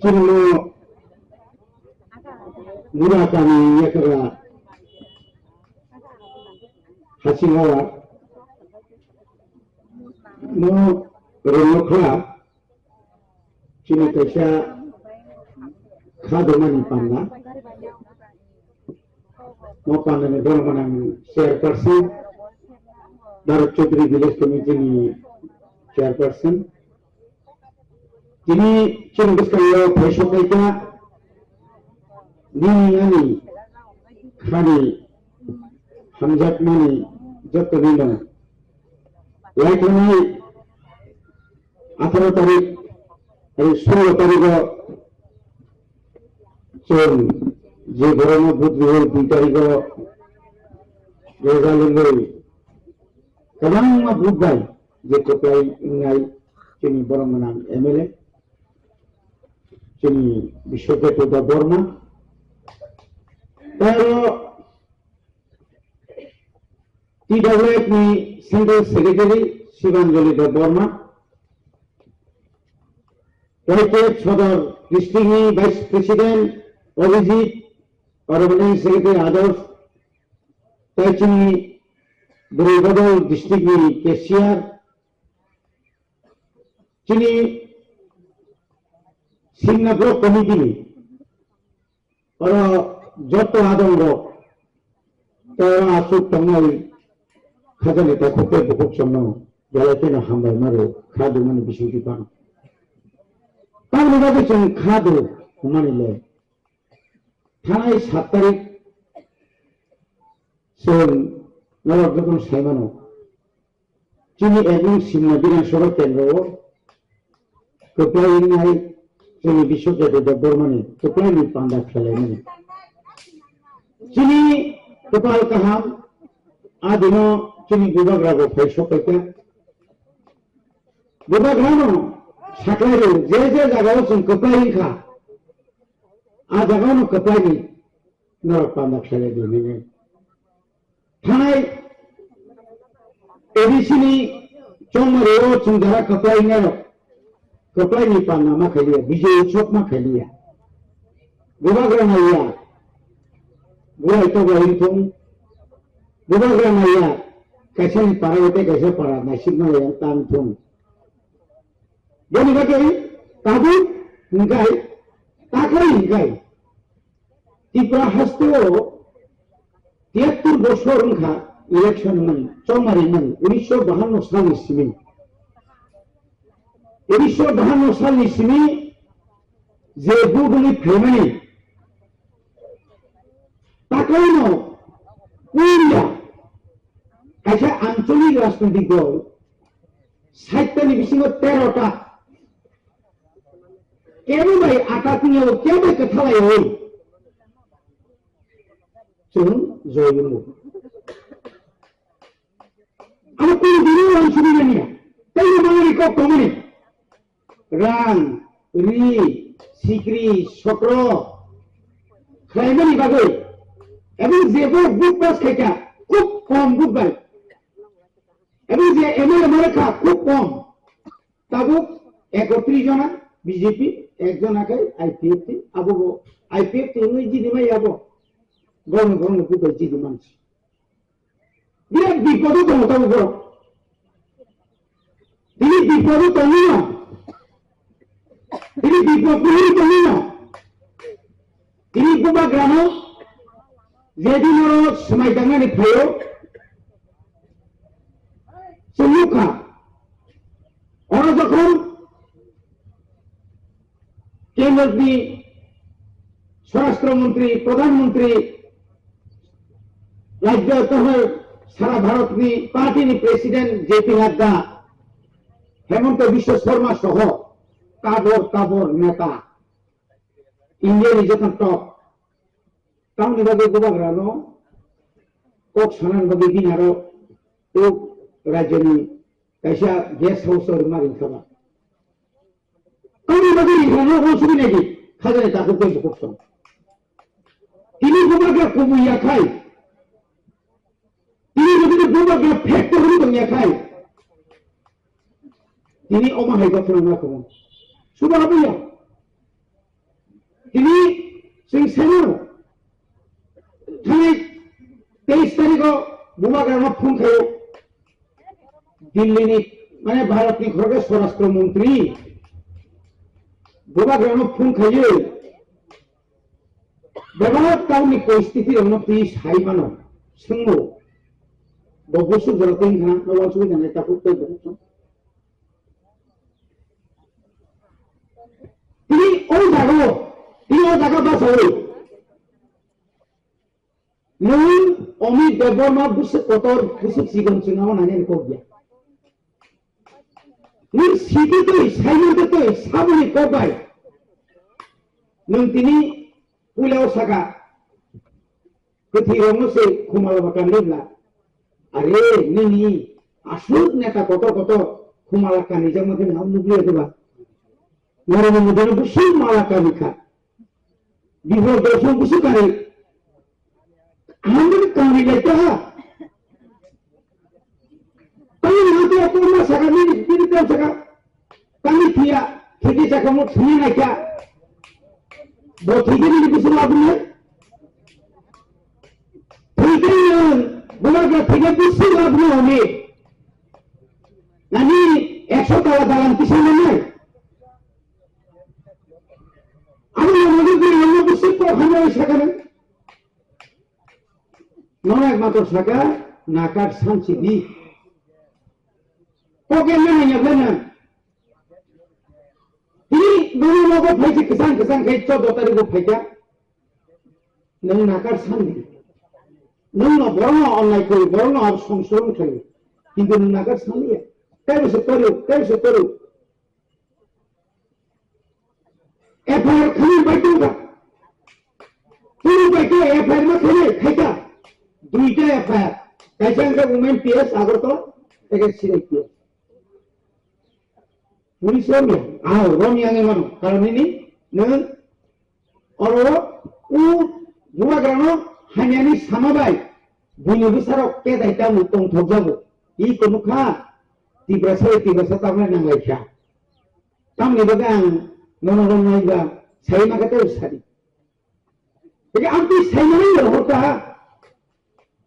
Cuma Murakami Yakara Hashinawa no Renokla Cina Kesha Kadomani Panda mau pandang itu orang chairperson Darut Chaudhry Village Committee ni chairperson. Jadi cuma sekali besok kita ni kami Hamzat mani jatuh bilang. Lagi ni 18 tarik, 16 tarik চোর যে গরম বুদ্ধি হল 2 তারিখ result কারণ বুদ্ধি যে কোথায় নাই তিনি বরং নাম এমএলএ তিনি বিশ্বজ্ঞাত বর্মা তার TWF ni Central Secretary Shivanjali Bharma Directorate Sodor District ni Vice President Abhijit Organizing Secretary Adolf Taichini Buribadal District ni Cashier Chini Simna Block Committee ni Ora Jotto Adongo Tara Asuk Tamal Khadane ta khote bukuk samno jalate na hambai maro khadu mani bisuti pan taune babe chung khadu mani le thanai 7 tarik son nalok jokon saimano chini ebong simna biran sabha kendro koplai nai chini bishojate bormani koplai ni panda khale mani chini kopal kaham adino Chini Bubag Rago Faisal Peka Bubag Rano Sakari Jeze Jagao Sun Kapai Kha A Jagao Kapai Nor Pandak Sale Dini Thai Edisini Chomaro Chundara Kapai Nero Kapai ni Panama Khalia Vijay Chokma Khalia Bubag Rano Ya Buai to Bahintong Bubag Rano Ya कैसे पारा होते कैसे पारा नसीब में yang tan pun jadi bagai tabu ngai takai ngai tipra hasto 73 বছর কা election মান চমারি মান 1952 সাল ইসমি 1952 সাল ইসমি যে বুগুলি ফেমানি তাকাই ন পুরিয়া Aja আঞ্চলিক রাজনৈতিক দল 60টা ni bisingo 13টা কেন ভাই আটা কিনে কেন কথা লাই হই চলুন জয়গুরু আমি কোন দিনও অংশনি জানি না তাই মানে কো কমনি রান রি সিকরি সকর খাইবানি বাগে এবং যেবো বুক পাস খাইকা খুব কম বুক বাই এবং যে এমএলএ মারেখা খুব কম তাবু 31 জনা বিজেপি একজন আগে আইপিএফটি আবো আইপিএফটি উনি জিদি মাই আবো গণ গণ কুতো জিদি মানছি বিরাট বিপদ তো মোটামুটি বড় তিনি বিপদ তো না তিনি বিপদ তো না তিনি গোবা গ্রাম যেদিন সময় দাঙ্গানি ফায়ো Semuka orang যখন কেন্দ্রীয় স্বরাষ্ট্রমন্ত্রী প্রধানমন্ত্রী রাজ্য তথা সারা ভারতনি পার্টিনি প্রেসিডেন্ট জেপি নাড্ডা হেমন্ত বিশ্ব শর্মা সহ কাবর নেতা ইন্ডিয়ানি যখন টপ তাহলে বাগে গোবাগ্রানো কক সানান বাগে দিনারো তো Rajani kaisa guest house or marin kaba kami bagi rano usuri lagi khazane ta ko ko tini gobaga kubu ya khai tini যদি gobaga factory to ya khai tini oma hai gotna na ko sudah abiya सानो थाने 23 तारिखो बुबाग्रामा फुन खायो दिल्ली माने भारतनि घरके स्वराष्ट्र मंत्री बुबाग्रामा फुन खायो बेबार टाउननि परिस्थिति उन्नति साइमानो सोंनो बबुसु जरतें खाना नवासु जाने ताकु तो बरसो তিনি ও জায়গা বাসাও নই অমি দেবমা বুসে কতর বুসে সিগন সিনাও নানে কো গিয়া নি সিটি তো সাইলেন্ট তো সাবনি কবাই নং তিনি পুলাও সাকা কথিরমো সে খুমালো বাকান লিবলা আরে নি আসুক নেতা কত খুমালা কানি জামতে নাম নুবিয়ে দেবা নরম মধ্যে বুসু মালা কানিকা বিভোর দর্শন বুসু কানি আমাদের কানি যাইতে হ্যাঁ তাই না তো অপূর্ণ সাকানি বিরিতে সাকা কানি থিয়া থেকে সাকা মো থিয়ে নাইকা বথিকে নি বুসু লাভ নাই থেকে বুলাগা থেকে বুসু লাভ নাই আমি নানি 100 টাকা দালান কিছু নাই আমি আমাদের যে অন্য কিছু ওখানে সেখানে নয় একমাত্র শাখা নাকার শান্তি দি ওকে না না তিনি দুই লোক ফাইছে কিসান খাই 14 তারিখ ফাইটা নয় নাকার শান্তি নয় বড় অন্যায় করি বড় আর সংশোধন করি কিন্তু নাকার শান্তি তাই তোর एफआईआर खाली बैठूंगा पूरी बैठे एफआईआर में खाली खाइका दुईटा एफआईआर कैसे का वुमेन पीएस आगर तो एक सीधे पीएस पुलिस में आओ रोम यांगे मानो कारण ini नन और उ बुआ ग्रानो हानियानी सामाबाई बुनी बिसारो के दाइता मुतों थोजाबो ई कोनुखा tiba-tiba tamna nangai kya tam ni bagang nono naiga sai makate usari jadi anti sai nahi hota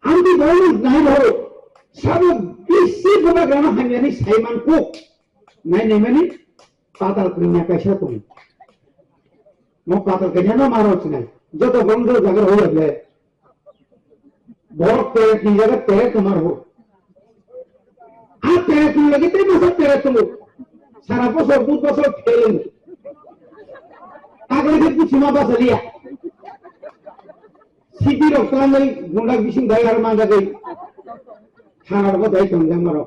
anti baru nahi ho sab isi bubagrana hanyani sai man ko nahi mani patal krinya kaisa tum mo patal kenya no maro chnai joto bondo jagar ho gale बहुत तेरे की जगह तेरे तुम्हार हो आप तेरे तुम लगे तेरे मसल तेरे तुम सारा बसर दूध बसर खेलेंगे आगे से कुछ माँ बस लिया सीधी रोकला नहीं गुंडा किसी दायर मांगा गई खाना को दाई कम जम मरो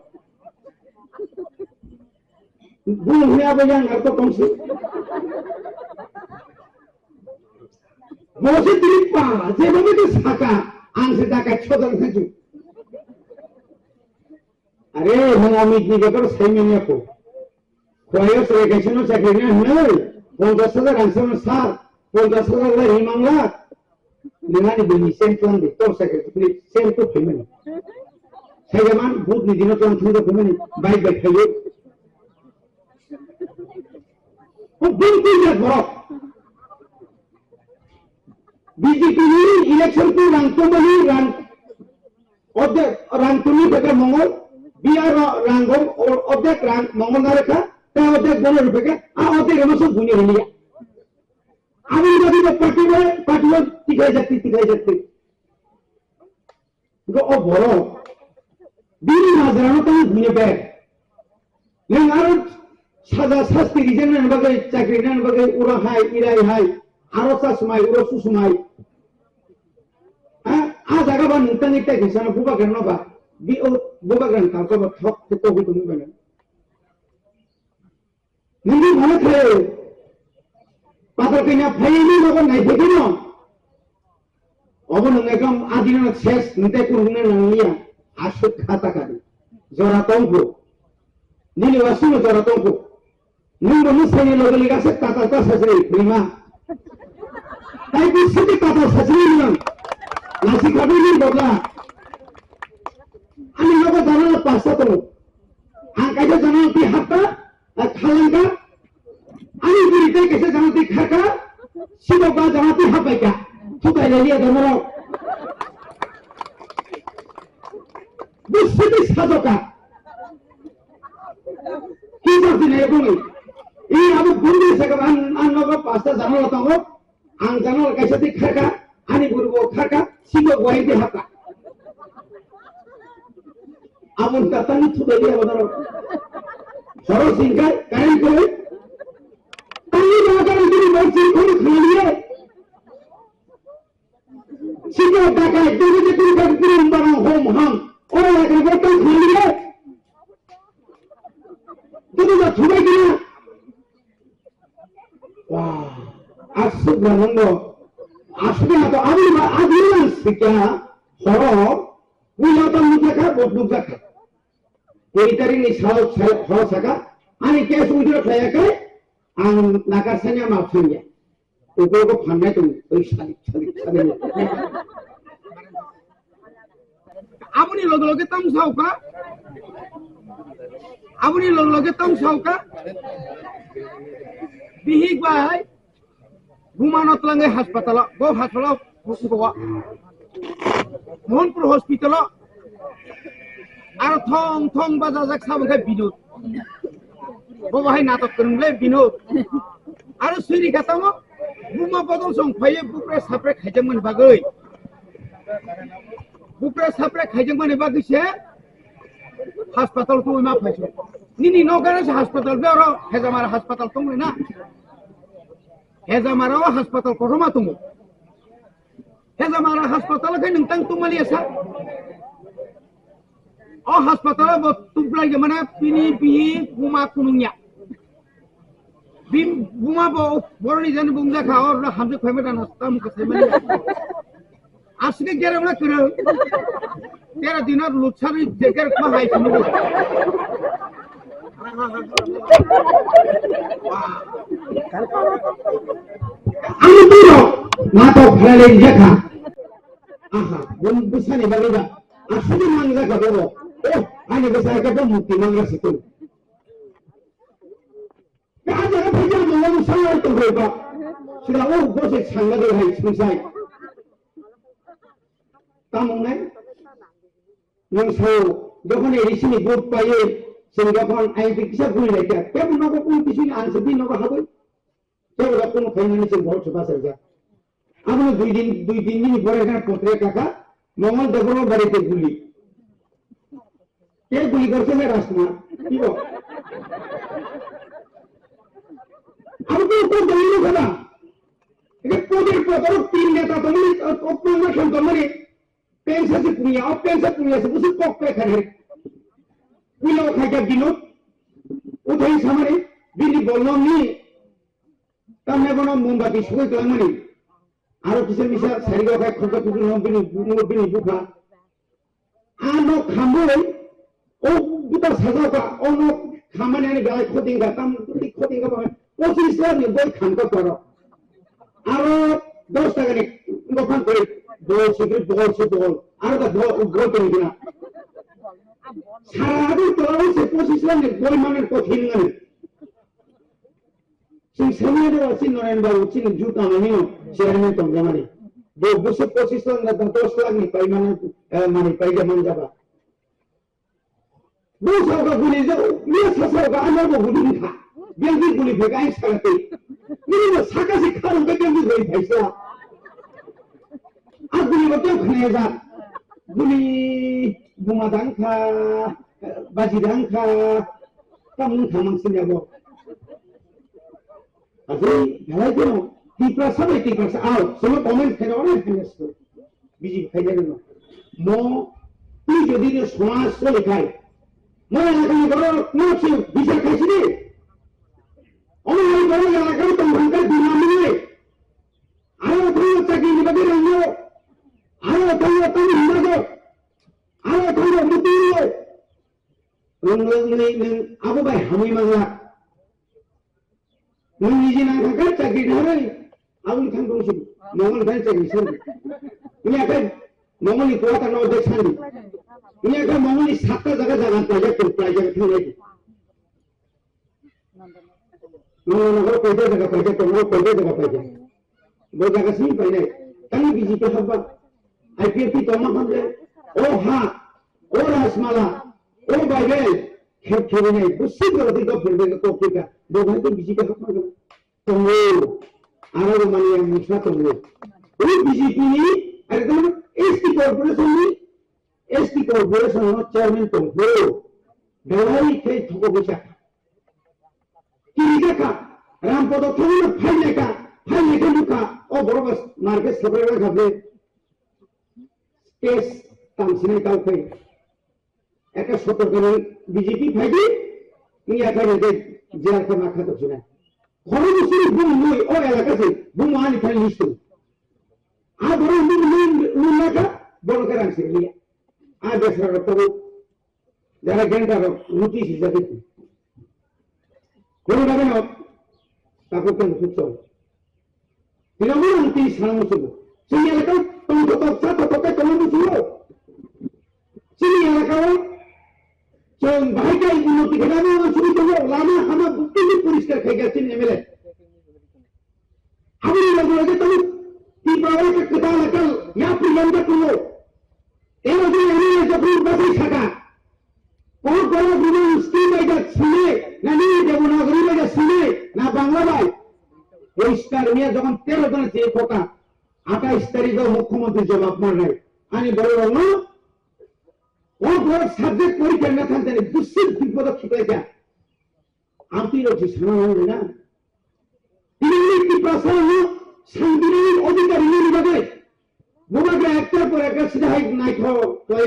गुंड हुआ बजान घर तो कम से बहुत दिल पा जब हमें तो साका आंसर टाका छोड़ देंगे अरे हम अमित जी के पर सही में नहीं को कोई और कैसे ना चाकरी नहीं है 50,000 आंसर में सार 50,000 ले ही मांगला निगानी बिनी सेम प्लान दे तो सेक्रेटरी सेम तो फेमनी सही जमान बहुत निधि में प्लान थी तो फेमनी बाइक बैठाइए वो बिल्कुल नहीं करो बीजेपी ने इलेक्शन को रंगतुमनी रंग रंगतुमी बेकर मंगल बिहार रंगम और ऑब्जेक्ट रंग मंगल ना रखा तो ऑब्जेक्ट बोले रुपए आ ऑब्जेक्ट हम सब बुनी लिया अभी तो पार्टी में दिखाई जाती तो ओ बोलो बीनी नजरानो तो बुनी पे लेकिन आरो साजा शास्ति रीजन में बगे चाकरी ने बगे उरा हाई इराई हाई आरो सा समाई उरो सु समाई आ जगह बा नूतन एक किसान बुबा करनो बा बी ओ बुबा करन का को ठक तो भी तुम बने निजी भाले थे पातर कन्या फाइनी लोगन नहीं देखे न अब नंगम आदिन शेष नते कुरने नलिया आशु खाता कादी जरातों को नीले वासु में जरातों को नील मनुष्य ने लोग लिखा से ताता ससरी प्रेमा ताई किसी ताता ससरी नहीं nasi kami ni bobla ani logo jangan pasta tu angka je jangan ti hatta khalanga ani berita kese jangan ti khaka sibo ba jangan ti hapa kya থুকাইলে ধরো বুঝতে সাধকা কি করছি না এবং এই আমি বন্ধু সেখান আনলো পাঁচটা জানালো তখন আং জানাল কাছে খাকা আনি বলবো খাকা সিগো গোয়াইতে হাতা আমন কাতানি থুকাইলে ধরো সরো সিংকার কারেন্ট করে তাই বাগান তিনি বলছি কোন খালিয়ে সিগো টাকা তুমি যে তুমি কাকিন বানাও হোম হাম ওরা লাগে বলতে খালিয়ে তুমি না থুকাই দিনা wah asuk banget loh asli atau adilan sekian soro wilatan mujaka buat mujaka ini tadi nih salah saka ani kayak sudah saya kan ang nakarsannya maafnya itu kok pandai tuh salik আপনি লগে লগে তাম সাউকা আপনি লগে লগে তাম সাউকা বিহিক by গুমানত লাঙ্গে হাসপাতাল গো হাসপাতাল গো মোহনপুর হসপিটাল আর থং থং বাজা যাক সাবকে বিনোদ গো বাহাই নাটক করলে বিনোদ আর সুরি খাতাম গুমা বদল সংফায়ে বুকরে সাপরে খাইজমন বাগৈ बुकरा सापरे खाइजों माने बागिसे हास्पाताल को मा फाइसो निनि नगारे हास्पाताल बे आरो हेजामारा हास्पाताल दंलै ना हेजामाराव हास्पाताल कोरमा दङ हेजामारा हास्पाताल खै नोंतां तुमालिया सा अ हास्पाताल ब तुब्लाय माने पिनि बिहि बुमा कुनुंया बिम बुमा ब बरनि जानि बुंजाखा अर हामजे खैमे दाना ताम खैमे आसके गेरेमला करे तेरा दिना लुच्छारी जेकर खा हाय सुनो আমি তো নাটক খেলে দেখা আহা বন বুঝানি বাগা আসলে মাংজা খাবো ও আনি বসা একটা মুক্তি মাংজা শিখো কাজে ভাইয়া মন সারা তো হইবা সেটা ও বসে ছাঙ্গা দে ভাই সুসাই তামনে নংসো যখন এরিসিনি ভোট পাইয়ে সে যখন আইপি কিসা ভুল রেখে কেমন নব কোন কিছু আনসার দিন নব হবে কেউ কোন খাইনি সে ভোট ছপা সরজা আমরা দুই দিন পরে এখানে পত্রে কাকা মঙ্গল দেবর বাড়িতে গুলি কে গুলি করছে না রাজকুমার কি গো আমি তো বলিনি কথা এটা কোদের পদর তিন নেতা তুমি অপমান সম্পর্কে pensa si punya sebut kok kare pulau kaya binut uthai samare bini bollo ni tamne bono mombati suwe kelamani aro kisar misal sariga kaya khota kudu no bini buka ano khamoi o buta sajaga ono khamane ani galai khotinga tam khotinga ba posis la ni boy khamka karo aro 10 টাকা ni ngofan kore বল cigarette বল আর তো বল তো না সারা তোরা সে position নে বই মানের কঠিন না সেই সামনে আছে নরেন বাবু চিন জুতা মানিও চেয়ারম্যান তো জামানি বসে পজিশন না 10 লাখ নি পাই মানে পাই যে মান যাবা বসাও গুলি যাও ইয়ে সাসাও আমার গুলি খা বেলবি গুলি ভেগাই সারাতে নিয়ে সাকাসি খাও বেলবি হই ভাইসা Aguli betul kena guli bunga dangka, baji dangka, kamu kamang senyabo. Tapi kalau itu tipe out, semua komen kena orang kena itu, biji kaya itu. Mau ini jadi dia semua selikai. Mau yang akan kalau mau sih bisa kasih ni. Orang yang akan tembangkan di mana ni? Ayah tu cakap ni bagi orang Ayo tahu himago. Ayo tahu mutiu. Nung aku baik kami mangga. Nung izin angkat kerja kita hari. Aku kan kongsi. Mongol kan cakap sendiri. Ini akan mongol itu akan ada sendiri. Ini akan mongol ini satu jaga jangan pelajar terpelajar itu lagi. Mongol jaga pelajar terpelajar. Boleh jaga sini pelajar. kami BJP habba IPP toma hamle o ha o rasmala o bible khep khebe nei busi koroti ko phirbe ko tika do bhai to BJP habba tomo aro mane musla tomo o BJP ni ekdom ST corporation no chairman tomo Belai ke thoko bisa kiri ka rampodo thono phai leka luka o borobas market sabrega gabe case tamsine kau kai eka sotor kare BJP phaidi ni aka rege jel ka makha to sina khoro musiri bum noi o elaka se bum ani thal listu a boro bum laka bol ka rang se liya a desra to যারা Gendor notice হিসাবে কোনো ভাবে না তাকে কেন সুচল তৃণমূল আনতে সারামসব সেই এলাকা তোমাকে তৎসা তোকে তোমার বুঝল সেই এলাকাও ভাইটাই উন্নতি ঘটানো আমার ছবি করবো লামা আমার বুদ্ধি পরিষ্কার খেয়ে গেছেন এমএলএ আমি বলবো তুমি কি পাওয়া কথা এলাকা ইয়া প্রিয়ঙ্কা করলো এর অধীনে এমএলএ যখন বাসে থাকা और बड़ा गुरु उसकी वजह सुने नहीं देवनागरी वजह सुने ना बांग्ला भाई वो स्टार में जब 13 दिन से होता 28 तारीख को मुख्यमंत्री जवाब मार रहे आने बोल रहा हूँ और बहुत सब्जेक्ट कोई करना था तेरे दूसरे विपद खिपे क्या आप ही लोग सुना होंगे ना इन्हीं की प्रसारण संगीनी अधिकारी नहीं बने वो बगे एक्टर पर एक सीधा एक नाइट हो तो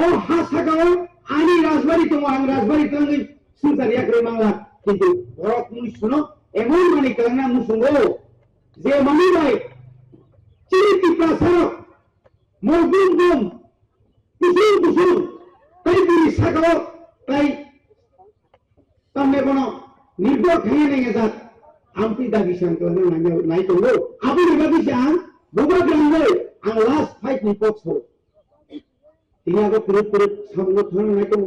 और हासागाओ आनी राजबाड़ी तो आं राजबाड़ी तो आंगे सुनसारिया करे मांगला किंतु बरक मुनि सुनो एमन माने करना मुसुंगो जे मनी भाई चिरिति प्रसारक मरगुम गुम कुसुम कई पुरी सागो कई तमने बनो निर्भर खेये नहीं जात आमती दागी शांत नहीं तो लो अभी निबादी शांत बुबा ग्रांडे आं लास्ट फाइट निपोक्स हो তিনি আগে পুরো সংগঠন নাইতো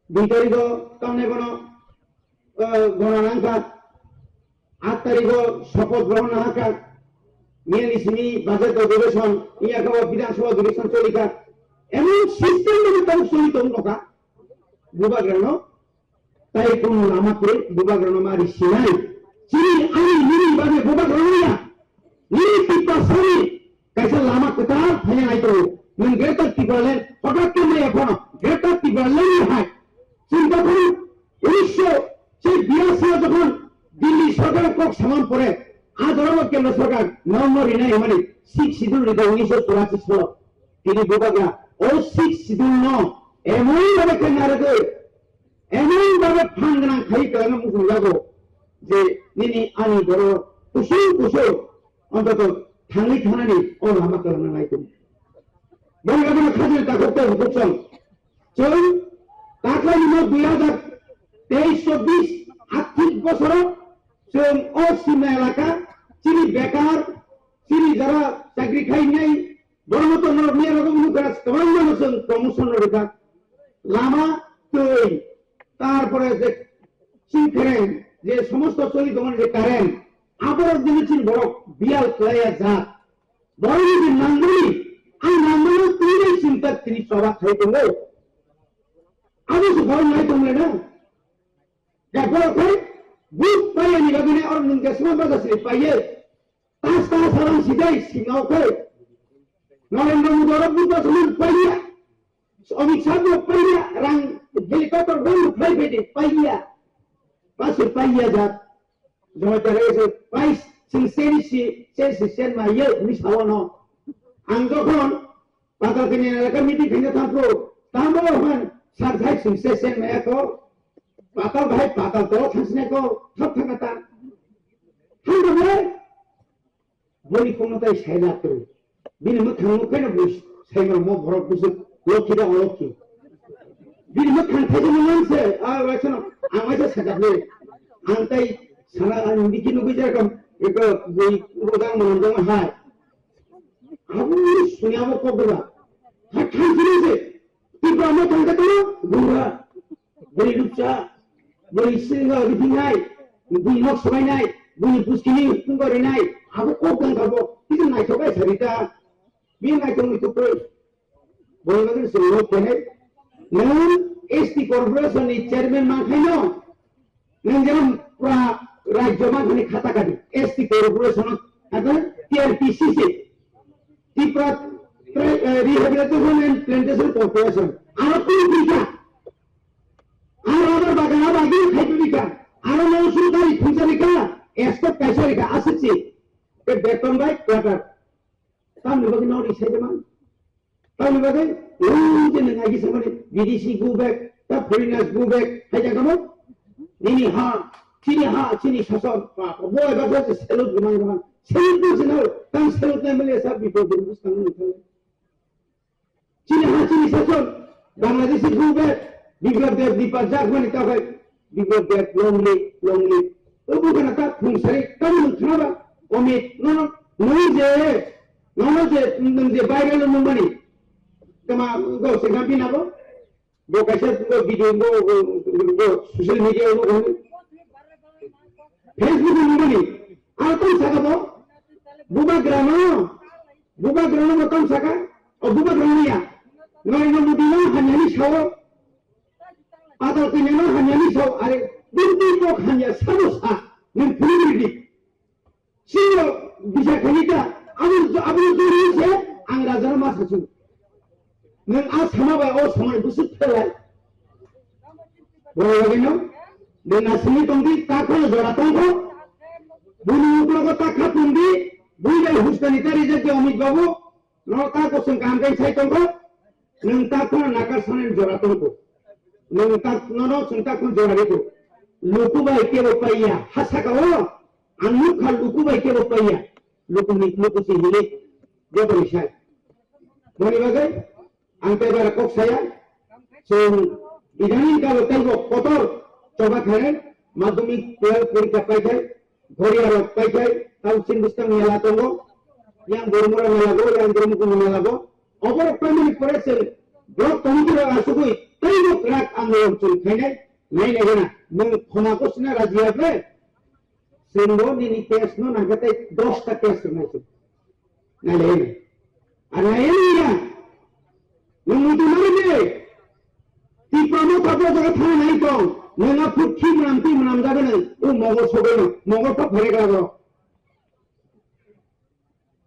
2 তারিখ তমনে কোন গণনাঙ্কা 8 তারিখ শপথ গ্রহণ হাকা নিয়ে বাজেট অধিবেশন ইয়াকে বিধানসভা অধিবেশন চলিকা এমন সিস্টেম মানে তাও চলিত নকা বুবাগ্রানো তাই কোন আমাকে বুবাগ্রানো মারি সিনাই চিনি আমি নিরি বাবে বুবাগ্রানোয়া নিরি পিপাসনি কাইসা লামা কথা থাকে নাইতো মান গ্রেটার টিবালেন হঠাৎ করে এখন গ্রেটার টিবালেন হয় চিন্তা করুন 1982 যখন দিল্লি সরকার কক সমান পড়ে আজ ওরা কেন্দ্র সরকার নভেম্বর ইনাই মানে 6 শিডিউল রিতে 1984 সাল তিনি বোবাগা ও 6 শিডিউল ন এমন ভাবে কেনারে এমন ভাবে ফাংনা খাই কারণে মুখ লাগো যে নিনি আনি বড় কুসুম অন্তত থাঙ্গি থানানি ও লামা কারণে নাই তুমি বলগাবনা খাজে তা করতে বুঝছেন চল তাকলানি মত 2023-24 আর্থিক বছর সেম অসীমা এলাকা চিনি বেকার চিনি যারা চাকরি খাই নাই বড়মত নিয়ে রকম মুখরা কমান্ডান প্রমোশন রেখা লামা তৈ তারপরে যে চিনখেরেন যে সমস্ত চলিত মানে যে কারেন্ট আবার দিনেছেন বড় বিয়াল ক্লায়া জাত বড় যে নান্দুলি এই নান্দুলি তিনি চিন্তা তিনি সভা খাই দেবো আমি ঘর নাই তোমরা না দেখো বুক পাইয়ে নিবাগনে আর নিঙ্গেসমা বাজাসে পাইয়ে তাস সারাং সিদাই সিংহাও খাই নরেন্দ্র মোদি বুক আসলেন পাইয়া অমিত শাহ পাইয়া রাং হেলিকপ্টার বন্ধ ফ্লাই পেটে পাইয়া পাশে পাইয়া যাত জমাতে রয়েছে পাইস সিনসেন মাইয়ে মিশাওয়ানো আং যখন পাতাল কিনে এলাকা মিটিং ভেঙে থাকবো তাহলে হন সার ভাই সিনসেন মায়াকো পাতাল ভাই পাতাল তো থাকছে কো সব থাকাতা হাঙ্গবে বলি ক্ষমতায় সাইলা করে বিনিময় খামুখে না বস সাইমা মো ভরক বুঝে লক্ষ্মীটা অলক্ষ্মী বিনিময় খান থেকে মানছে আর বলছেন আমাদের সাজাবে আনতাই সারা নিকি নবি যেরকম এক বই প্রধান মনোরঞ্জন হয় আবু শুনিয়াবো কবরা হাত খাই ফিরেছে কিন্তু আমরা কালকে তো গুড়া বই রূপচা বই সিংহ বিধি নাই দুই লোক সবাই নাই bunyi puskini punggori nai aku kokang kabo itu naik coba cerita biar naik tong itu pun boleh makan seluruh kene non ST corporation ni chairman makanya non jangan pra rajya makanya kata kadi ST corporation ada TRPCC Tipra Rehabilitation and Plantation Corporation aku bisa আমার বাগান আগে খাইতে দিকা আর মৌসুমদারি ফুলসারিকা SK পেশারিকা আসছে এ বেতন by quarter তাহলে বাকি নরি সাইতে মান তাহলে বাকি ওই যে নাকি সামনে বিদেশি গো ব্যাক তা ফরেনার্স গো ব্যাক হাইটা কেন চিনি শাসন বয় বাবা সেলুট গমাই গমান সেলুট দিছে না তাম সেলুট না মিলে সব বিপদ বুঝতাম না চিনি শাসন বাংলাদেশি গো ব্যাক বিপ্লব দেব দীপা জাগমানি তাবাই বিপ্লব দেব লংলি ও বুঝনা তা ফুংসারি কামন খাবা অমিত নন যে বাইরেল নম্বরি তোমা গো সেগাপি নাবো গো কাছে গো ভিডিও গো সোশ্যাল মিডিয়া গো ফেসবুক নম্বরি আর কোন সাকাবো বুবা গ্রাম কোন সাকা ও বুবা গ্রামিয়া নয় নম্বরি হানি Sao Atau kenyana hanya ni saw are binti kok hanya sanusa nin puliri sio bisa kanita abu duri se ang rajar mas su nin as sama ba o sama busut thelai boleh lagi no nin asli tongdi takon jora tongko bulu uklo ko takha tundi buile huskani tari je Omit babu no ta ko sing kam kai sai tongko nin takon nakar sanen jora tongko nengtak nono sentak pun jora itu luku baik ke bapaya hasa kau anu khal luku baik ke bapaya luku si hilik dia berisai boleh bagai angkai barakok saya so idanin kalau tengok kotor coba kalian madhumik purika pakai gori arok pakai tahu sin bustang nyala tonggo yang bermula nyalago yang bermuku nyalago over family person blok tongkira asukui Tengok kerak anggur cul kene, naik negara, menghonako sena razia ble, sehingga ini tes no nagate 10 tes macam, naik ini, ada ini ya, mengutu mana ni, tipe mo kapo jaga thana naik kau, menga putih menam jaga ni, mogol sogal, mogol tak balik lagi,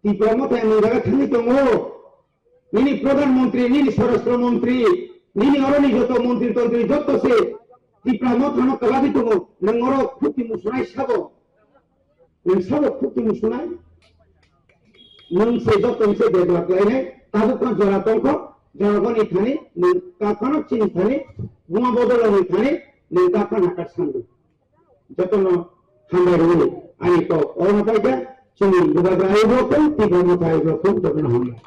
tipe mo thana jaga thani tunggu, ini Pradhan Menteri, ini Swarashtra Menteri. Nini orang ni joto menteri joto se di pramot hano kalabi tumo nengoro putih musunai sabo putih musunai neng se joto se develop lainnya tahu kan jaraton ko jaragon ithani neng kakano cini ithani bunga bodol ni ithani neng kakano nakar sandu joto no hambai ruli ani to orang apa aja cini bukan ayo bokong tiga mutai bokong joto no hambai